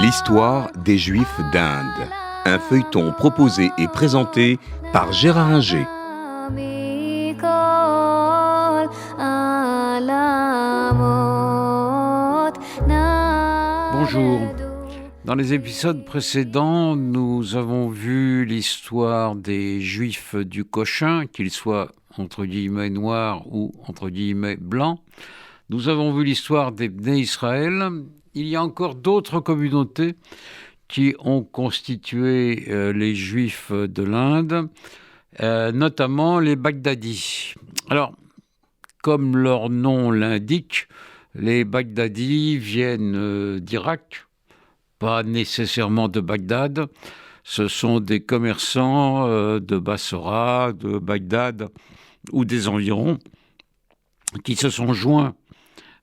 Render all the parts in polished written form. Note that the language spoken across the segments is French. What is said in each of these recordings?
L'histoire des Juifs d'Inde. Un feuilleton proposé et présenté par Gérard Inger. Bonjour. Dans les épisodes précédents, nous avons vu l'histoire des Juifs du Cochin, qu'ils soient entre guillemets noirs ou entre guillemets blancs. Nous avons vu l'histoire des Bnei Israël. Il y a encore d'autres communautés qui ont constitué les Juifs de l'Inde, notamment les Baghdadis. Alors, comme leur nom l'indique, les Baghdadis viennent d'Irak, pas nécessairement de Bagdad. Ce sont des commerçants de Bassora, de Bagdad ou des environs qui se sont joints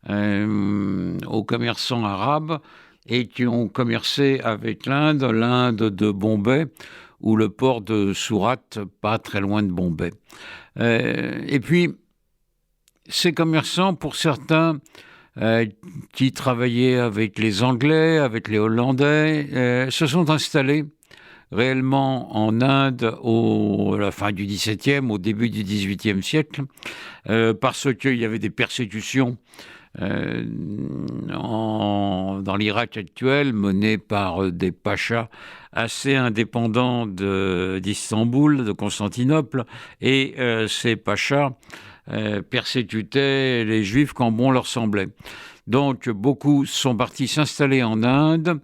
aux commerçants arabes et qui ont commercé avec l'Inde de Bombay ou le port de Surat, pas très loin de Bombay. Et puis, ces commerçants, pour certains, qui travaillaient avec les Anglais, avec les Hollandais, se sont installés réellement en Inde à la fin du XVIIe, au début du XVIIIe siècle, parce qu'il y avait des persécutions dans l'Irak actuel, menées par des pachas assez indépendants d'Istanbul, de Constantinople, et ces pachas persécutaient les Juifs quand bon leur semblait. Donc beaucoup sont partis s'installer en Inde.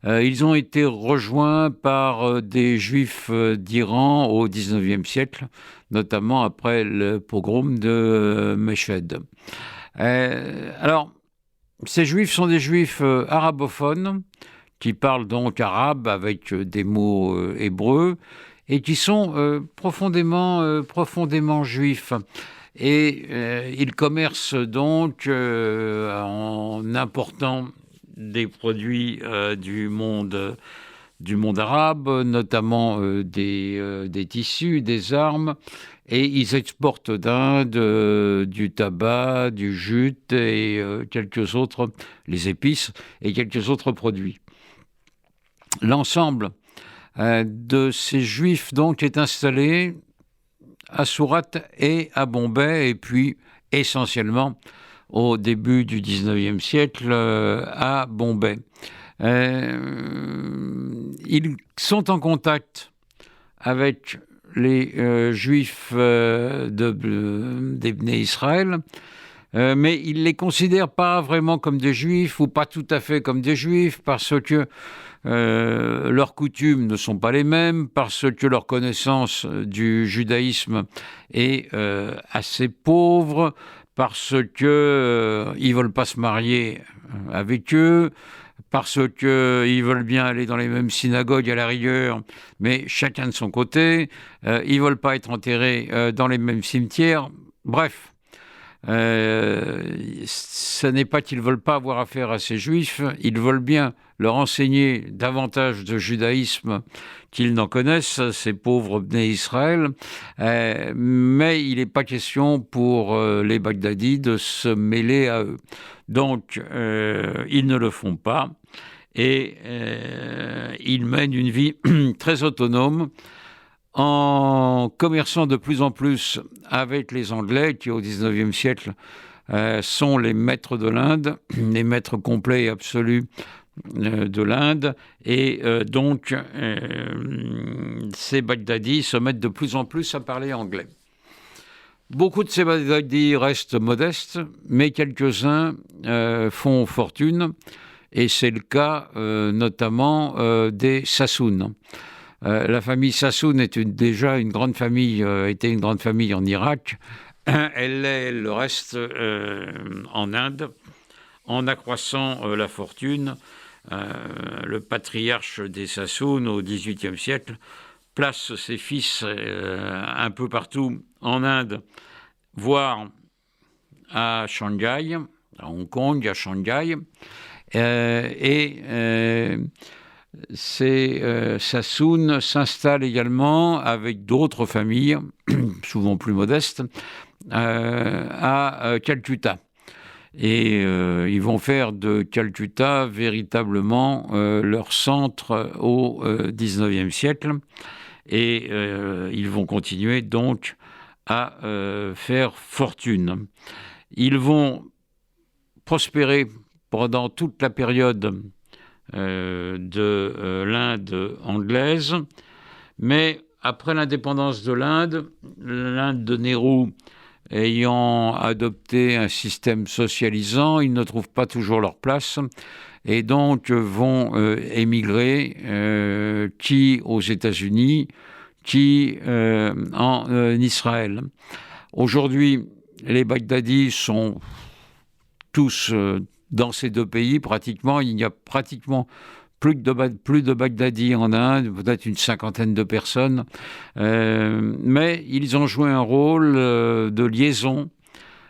Ils ont été rejoints par des Juifs d'Iran au XIXe siècle, notamment après le pogrom de Meshed. Alors, ces Juifs sont des Juifs arabophones, qui parlent donc arabe avec des mots hébreux, et qui sont profondément juifs. Et ils commercent donc en important des produits du monde arabe, notamment des tissus, des armes, et ils exportent d'Inde du tabac, du jute et quelques autres, les épices et quelques autres produits. L'ensemble de ces Juifs donc est installé à Surat et à Bombay, et puis essentiellement au début du XIXe siècle à Bombay. Ils sont en contact avec les Juifs des Bnei Israël, mais ils ne les considèrent pas vraiment comme des Juifs, ou pas tout à fait comme des Juifs, parce que leurs coutumes ne sont pas les mêmes, parce que leur connaissance du judaïsme est assez pauvre, parce que ils veulent pas se marier avec eux, parce qu'ils veulent bien aller dans les mêmes synagogues à la rigueur, mais chacun de son côté. Ils veulent pas être enterrés dans les mêmes cimetières. Bref. Ce n'est pas qu'ils ne veulent pas avoir affaire à ces Juifs, ils veulent bien leur enseigner davantage de judaïsme qu'ils n'en connaissent, ces pauvres Bnei Israël, mais il n'est pas question pour les Baghdadis de se mêler à eux. Donc, ils ne le font pas, et ils mènent une vie très autonome, en commerçant de plus en plus avec les Anglais, qui au XIXe siècle sont les maîtres de l'Inde, les maîtres complets et absolus de l'Inde, et donc ces Baghdadis se mettent de plus en plus à parler anglais. Beaucoup de ces Baghdadis restent modestes, mais quelques-uns font fortune, et c'est le cas notamment des Sassoon. La famille Sassoon était une grande famille en Irak. Elle le reste en Inde, en accroissant la fortune. Le patriarche des Sassoon au XVIIIe siècle place ses fils un peu partout en Inde, voire à Shanghai, à Hong Kong, à Shanghai, ces Sassoon s'installent également avec d'autres familles, souvent plus modestes, à Calcutta. Et ils vont faire de Calcutta véritablement leur centre au XIXe siècle. Et ils vont continuer donc à faire fortune. Ils vont prospérer pendant toute la période de l'Inde anglaise, mais après l'indépendance de l'Inde de Nehru ayant adopté un système socialisant, ils ne trouvent pas toujours leur place et donc vont émigrer, qui aux États-Unis, qui en Israël. Aujourd'hui, les Baghdadis sont tous dans ces deux pays, pratiquement. Il n'y a pratiquement plus de Baghdadis en Inde, peut-être une cinquantaine de personnes. Mais ils ont joué un rôle de liaison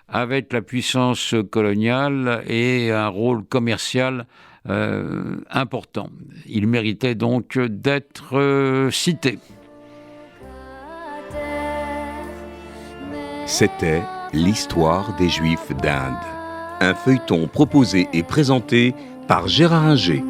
avec la puissance coloniale et un rôle commercial important. Ils méritaient donc d'être cités. C'était l'histoire des Juifs d'Inde. Un feuilleton proposé et présenté par Gérard Inger.